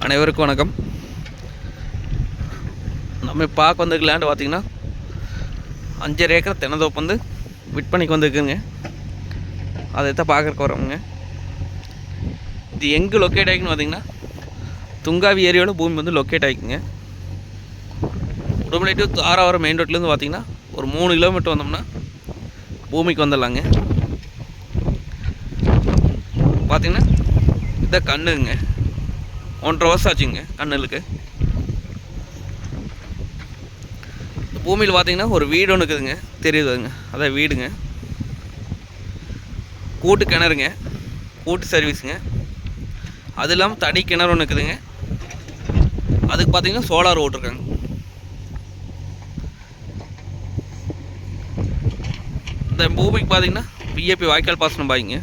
அனைவருக்கும் வணக்கம். நம்ம பார்க்க வந்திருக்க லேண்டு பார்த்திங்கன்னா 5.5 ஏக்கர் தென்னந்தோப்பு வந்து விற்பனைக்கு வந்துருக்குங்க. அதை தான் பார்க்குறக்கு வரோங்க. இது எங்கே லொக்கேட் ஆகிக்குன்னு பார்த்திங்கன்னா துங்காவி ஏரியாவில் பூமி வந்து லொக்கேட் ஆகிக்குங்க. உடுமலை டு ஆறாவரம் மெயின் ரோட்லேருந்து பார்த்திங்கன்னா ஒரு 3 கிலோமீட்டர் வந்தோம்னா பூமிக்கு வந்துடலாங்க. பார்த்திங்கன்னா இதான் கண்ணுங்க, 1.5 வருஷம் ஆச்சுங்க கண்ணுக்கு. இந்த பூமியில் பார்த்தீங்கன்னா ஒரு வீடு ஒன்று இருக்குதுங்க, தெரியுதுங்க, அதான் வீடுங்க. கூட்டு கிணறுங்க, கூட்டு சர்வீஸுங்க. அது இல்லாமல் தனி கிணறு ஒன்று இருக்குதுங்க. அதுக்கு பார்த்தீங்கன்னா சோலார் ஓட்டிருக்காங்க. இந்த பூமிக்கு பார்த்தீங்கன்னா பிஏபி வாய்க்கால் பாசனம் பாய்ங்க.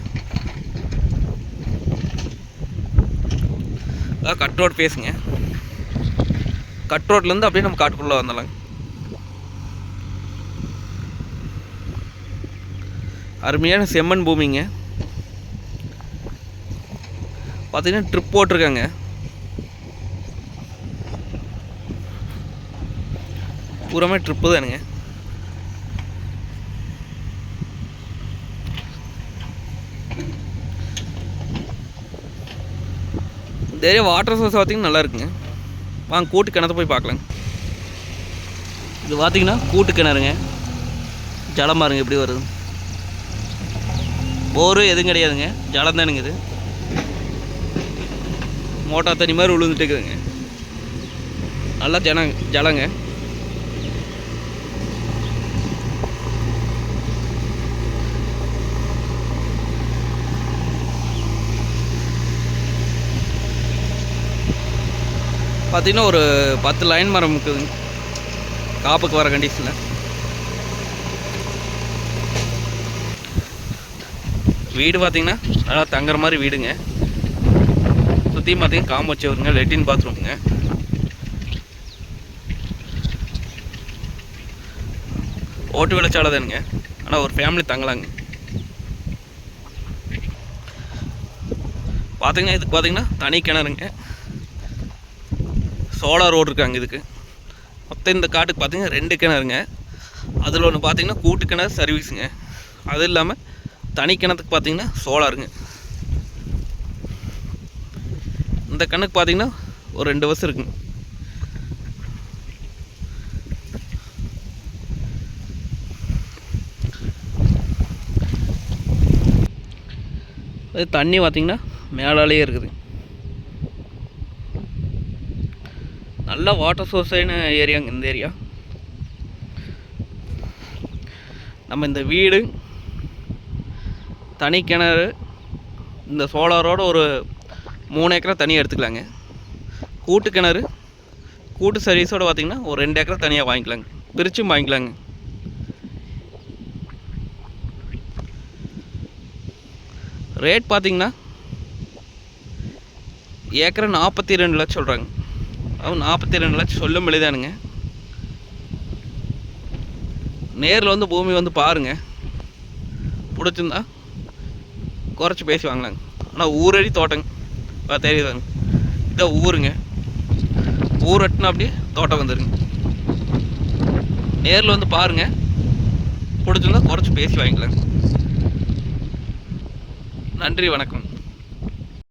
கட் ரோட் பேசுங்க. கட் ரோட்லேருந்து அப்படியே நம்ம காட்டுக்குள்ளே வந்துடலாங்க. அருமையான செம்மண் பூமிங்க. பார்த்தீங்கன்னா ட்ரிப் போட்டிருக்காங்க. பூராமே ட்ரிப்பு தானுங்க. இந்த ஏரியா வாட்டர் சோர்ஸ் பார்த்திங்கன்னா நல்லா இருக்குங்க. வாங்க கூட்டு கிணத்தை போய் பார்க்கலாங்க. இது பார்த்திங்கன்னா கூட்டு கிணறுங்க. ஜலம் பாருங்க எப்படி வருது. போரு எதுவும் கிடையாதுங்க, ஜலம் தானுங்க. இது மோட்டார் தண்ணி மாதிரி விழுந்துட்டு இருக்குதுங்க. நல்லா ஜலங்க. பார்த்திங்கன்னா ஒரு 10 லைன் மரம் இருக்குதுங்க காப்புக்கு வர கண்டிஷனில். வீடு பார்த்திங்கன்னா நல்லா தங்குற மாதிரி வீடுங்க. சுற்றியும் பார்த்திங்கன்னா காம்பு வச்சு வருங்க. லெட்டின் பாத்ரூமுங்க. ஓட்டு விளைச்சாலை தானுங்க, ஆனால் ஒரு ஃபேமிலி தங்கலாங்க. பார்த்திங்கன்னா இதுக்கு பார்த்திங்கன்னா தனி கிணறுங்க. சோலார் ரோடு இருக்காங்க இதுக்கு. மொத்தம் இந்த காட்டுக்கு பார்த்திங்கன்னா 2 கிணறுங்க. அதில் ஒன்று பார்த்திங்கன்னா கூட்டு கிணறு சர்வீஸுங்க. அது இல்லாமல் தனி கிணத்துக்கு பார்த்திங்கன்னா சோலாருங்க. இந்த கிணக்கு பார்த்திங்கன்னா ஒரு 2 வருஷம் இருக்குங்க. அது தண்ணி பார்த்திங்கன்னா மேலாலேயே இருக்குது. நல்ல வாட்டர் சோர்ஸான ஏரியாங்க இந்த ஏரியா. நம்ம இந்த வீடு, தனி கிணறு, இந்த சோலாரோட ஒரு 3 ஏக்கரை தனியாக எடுத்துக்கலாங்க. கூட்டு கிணறு கூட்டு சர்வீஸோடு பார்த்திங்கன்னா ஒரு 2 ஏக்கரை தனியாக வாங்கிக்கலாங்க. பிரிச்சும் வாங்கிக்கலாங்க. ரேட் பார்த்திங்கன்னா ஏக்கரை 42 லட்சம் சொல்கிறாங்க. அவன் 42 லட்சம் சொல்லும் வெளிதானுங்க. நேரில் வந்து பூமி வந்து பாருங்கள், பிடிச்சிருந்தா குறைச்சி பேசி வாங்கலாங்க. ஆனால் ஊரடி தோட்டங்க தெரியுதாங்க. இதான் ஊருங்க. ஊர் வெட்டினா அப்படியே தோட்டம் வந்துடுங்க. நேரில் வந்து பாருங்கள், பிடிச்சிருந்தா குறைச்சி பேசி வாங்கிக்கலாங்க. நன்றி, வணக்கம்.